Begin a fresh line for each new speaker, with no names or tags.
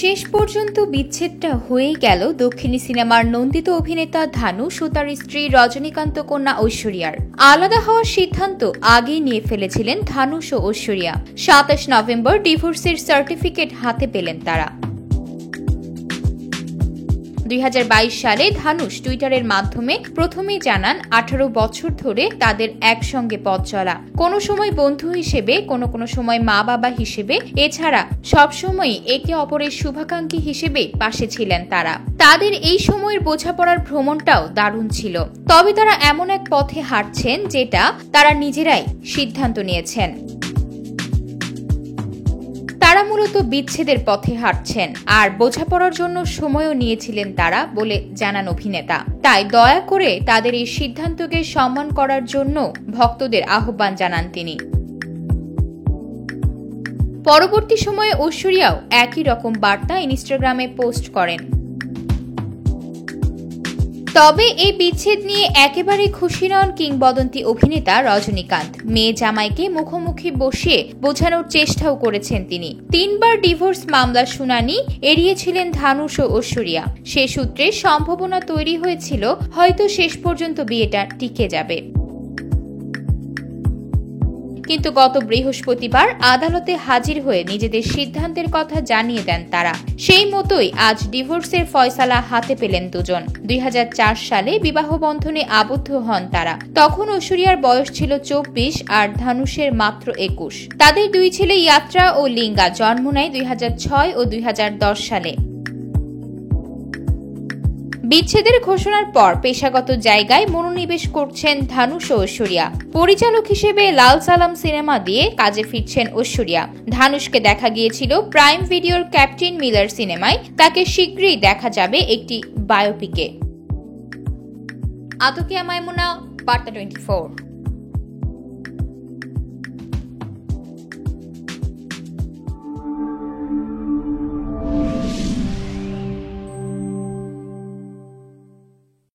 শেষ পর্যন্ত বিচ্ছেদটা হয়েই গেল দক্ষিণী সিনেমার নন্দিত অভিনেতা ধানুষ ও তার স্ত্রী রজনীকান্ত কন্যা ঐশ্বরিয়ার। আলাদা হওয়ার সিদ্ধান্ত আগেই নিয়ে ফেলেছিলেন ধানুষ ও ঐশ্বরিয়া। ২৭ নভেম্বর ডিভোর্সের সার্টিফিকেট হাতে পেলেন তারা। ২০২২ সালে ধানুষ টুইটারের মাধ্যমে প্রথমেই জানান ১৮ বছর ধরে তাদের একসঙ্গে পথ চলা, কোনো সময় বন্ধু হিসেবে, কোনো সময় মা বাবা হিসেবে, এছাড়া সবসময়ই একে অপরের শুভাকাঙ্ক্ষী হিসেবে পাশে ছিলেন তারা। তাদের এই সময়ের বোঝাপড়ার ভ্রমণটাও দারুণ ছিল। তবে তারা এমন এক পথে হাঁটছেন যেটা তারা নিজেরাই সিদ্ধান্ত নিয়েছেন। তারা মূলত বিচ্ছেদের পথে হাঁটছেন আর বোঝাপড়ার জন্য সময়ও নিয়েছিলেন তারা বলে জানান অভিনেতা। তাই দয়া করে তাদের এই সিদ্ধান্তকে সম্মান করার জন্য ভক্তদের আহ্বান জানান তিনি। পরবর্তী সময়ে ঐশ্বরিয়াও একই রকম বার্তা ইনস্টাগ্রামে পোস্ট করেন। তবে এই বিচ্ছেদ নিয়ে একেবারে খুশি নন কিংবদন্তি অভিনেতা রজনীকান্ত। মেয়ে জামাইকে মুখোমুখি বসিয়ে বোঝানোর চেষ্টাও করেছেন তিনি। ৩ বার ডিভোর্স মামলার শুনানি এড়িয়েছিলেন ধানুষ ও ঐশ্বরিয়া। সে সূত্রে সম্ভাবনা তৈরি হয়েছিল হয়তো শেষ পর্যন্ত বিয়েটা টিকে যাবে। কিন্তু গত বৃহস্পতিবার আদালতে হাজির হয়ে নিজেদের সিদ্ধান্তের কথা জানিয়ে দেন তারা। সেই মতোই আজ ডিভোর্সের ফয়সালা হাতে পেলেন দুজন। ২০০৪ সালে বিবাহ বন্ধনে আবদ্ধ হন তারা। তখন ঐশ্বরিয়ার বয়স ছিল ২৪ আর ধানুষের মাত্র ২১। তাদের দুই ছেলে ইয়াত্রা ও লিঙ্গা জন্ম নেয় ২০০৬ ও ২০১০ সালে। বিচ্ছেদের ঘোষণার পর পেশাগত জায়গায় মনোনিবেশ করছেন ধানুষ ও ঐশ্বরিয়া। পরিচালক হিসেবে লাল সালাম সিনেমা দিয়ে কাজে ফিরছেন ঐশ্বরিয়া। ধানুষকে দেখা গিয়েছিল প্রাইম ভিডিওর ক্যাপ্টেন মিলার সিনেমায়। তাকে শীঘ্রই দেখা যাবে একটি বায়োপিকে। আতকিয়া মাইমুনা, বার্তা 24।